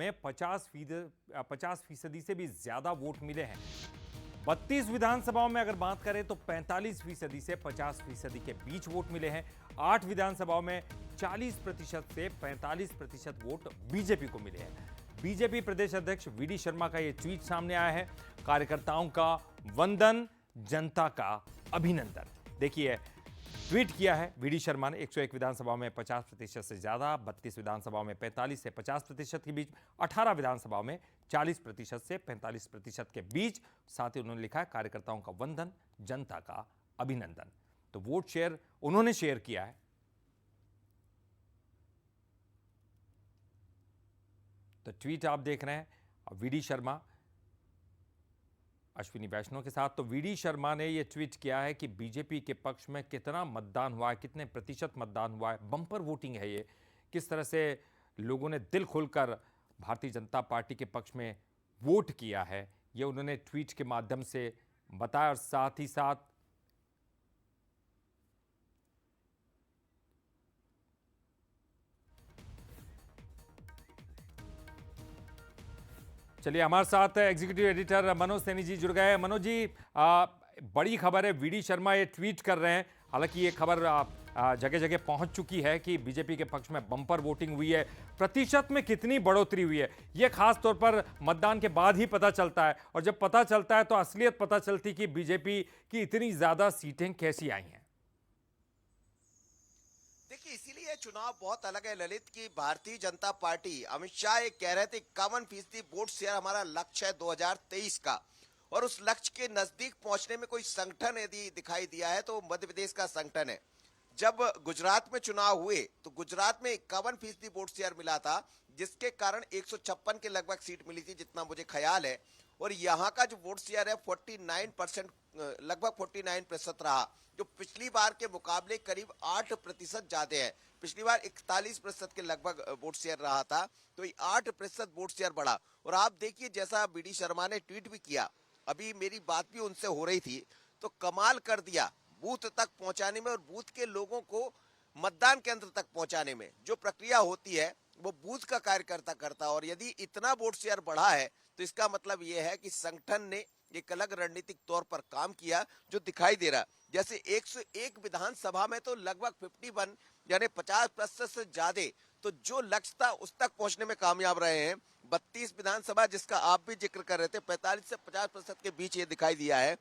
में 50% से भी ज्यादा वोट मिले हैं। 32 विधानसभाओं में अगर बात करें तो 45% से 50% के बीच वोट मिले हैं। 8 विधानसभाओं में 40% से 45% वोट बीजेपी को मिले हैं। बीजेपी प्रदेश अध्यक्ष वीडी शर्मा का यह ट्वीट सामने आया है। कार्यकर्ताओं का वंदन, जनता का अभिनंदन। देखिए, ट्वीट किया है वीडी शर्मा ने। 101 विधानसभाओं में 50% से ज्यादा, 32 विधानसभाओं में 45 से 50% के बीच, 18 विधानसभाओं में 40% से 45% के बीच। साथ ही उन्होंने लिखा है कार्यकर्ताओं का वंदन, जनता का अभिनंदन। तो वोट शेयर उन्होंने शेयर किया है। तो ट्वीट आप देख रहे हैं वीडी शर्मा अश्विनी वैष्णव के साथ। तो वीडी शर्मा ने यह ट्वीट किया है कि बीजेपी के पक्ष में कितना मतदान हुआ है, कितने प्रतिशत मतदान हुआ है। बम्पर वोटिंग है ये। किस तरह से लोगों ने दिल खोलकर भारतीय जनता पार्टी के पक्ष में वोट किया है, ये उन्होंने ट्वीट के माध्यम से बताया। और साथ ही साथ चलिए, हमारे साथ एग्जीक्यूटिव एडिटर मनोज सैनी जी जुड़ गए हैं। मनोज जी, बड़ी खबर है, वीडी शर्मा ये ट्वीट कर रहे हैं। हालांकि ये खबर जगह जगह पहुंच चुकी है कि बीजेपी के पक्ष में बम्पर वोटिंग हुई है। प्रतिशत में कितनी बढ़ोतरी हुई है, ये खास तौर पर मतदान के बाद ही पता चलता है। और जब पता चलता है तो असलियत पता चलती कि बीजेपी की इतनी ज्यादा सीटें कैसी आई हैं। देखिए, इसीलिए चुनाव बहुत अलग है ललित की। भारतीय जनता पार्टी, अमित शाह ये कह रहे थे 51% वोट शेयर हमारा लक्ष्य है 2023 का, और उस लक्ष्य के नजदीक पहुंचने में कोई संगठन यदि दिखाई दिया है तो मध्य प्रदेश का संगठन है। जब गुजरात में चुनाव हुए तो गुजरात में 51% वोट शेयर मिला था, जिसके कारण 156 के लगभग सीट मिली थी जितना मुझे ख्याल है। और यहाँ का जो वोट शेयर है 49%, लगभग 49% रहा, जो पिछली बार के मुकाबले करीब 8% ज्यादा है। पिछली बार 41% के लगभग वोट शेयर रहा था, तो 8% वोट शेयर बढ़ा। और आप देखिए, जैसा बीडी शर्मा ने ट्वीट भी किया, अभी मेरी बात भी उनसे हो रही थी, तो कमाल कर दिया बूथ तक पहुंचाने में और बूथ के लोगों को मतदान केंद्र तक पहुंचाने में। जो प्रक्रिया होती है वो बूथ का कार्यकर्ता करता है। और यदि इतना वोट शेयर बढ़ा है तो इसका मतलब यह है कि संगठन ने एक अलग रणनीतिक तौर पर काम किया, जो दिखाई दे रहा। जैसे 101 विधानसभा में तो लगभग 51 यानी 50% से ज्यादा तो जो लक्ष्य था उस तक पहुंचने में कामयाब रहे हैं। 32 विधानसभा, जिसका आप भी जिक्र कर रहे थे, 45 से 50% के बीच ये दिखाई दिया है।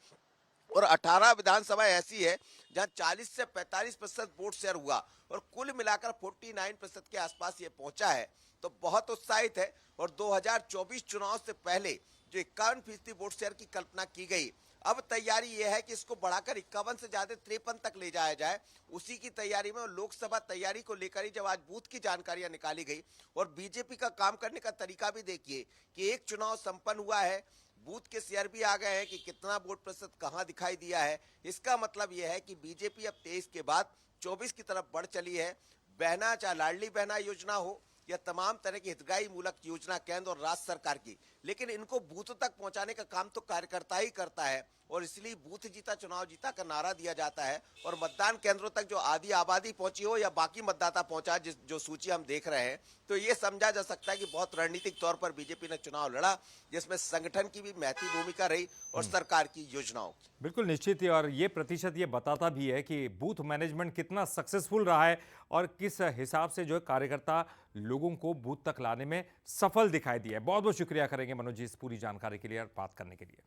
और 18 विधानसभा ऐसी है जहां 40 से 45% वोट शेयर हुआ, और कुल मिलाकर 49% के आसपास ये पहुंचा है। तो बहुत उत्साहित है। और 2024 चुनाव से पहले जो 51% वोट शेयर की कल्पना की गई, अब तैयारी यह है कि इसको बढ़ाकर 51 से ज्यादा 53 तक ले जाया जाए। उसी की तैयारी में लोकसभा तैयारी को लेकर ही जब आज बूथ की जानकारियां निकाली गई, और बीजेपी का काम करने का तरीका भी देखिए कि एक चुनाव संपन्न हुआ है, बूथ के शेयर भी आ गए हैं कि कितना वोट प्रतिशत कहां दिखाई दिया है। इसका मतलब यह है कि बीजेपी अब 23 के बाद 24 की तरफ बढ़ चली है। बहना, चाहे लाडली बहना योजना हो या तमाम तरह की हितग्राही मूलक योजना केंद्र और राज्य सरकार की, लेकिन इनको बूथ तक पहुंचाने का काम तो कार्यकर्ता ही करता है। और इसलिए बूथ जीता चुनाव जीता का नारा दिया जाता है। और मतदान केंद्रों तक जो आधी आबादी पहुंची हो या बाकी मतदाता पहुंचा, जो सूची हम देख रहे हैं, तो ये समझा जा सकता है कि बहुत रणनीतिक तौर पर बीजेपी ने चुनाव लड़ा, जिसमें संगठन की भी महत्वपूर्ण भूमिका रही और सरकार की योजनाओं की। बिल्कुल निश्चित ही। और ये प्रतिशत ये बताता भी है कि बूथ मैनेजमेंट कितना सक्सेसफुल रहा है और किस हिसाब से जो है कार्यकर्ता लोगों को बूथ तक लाने में सफल दिखाई दिया है। बहुत बहुत शुक्रिया करेंगे मनोज जी इस पूरी जानकारी के लिए और बात करने के लिए।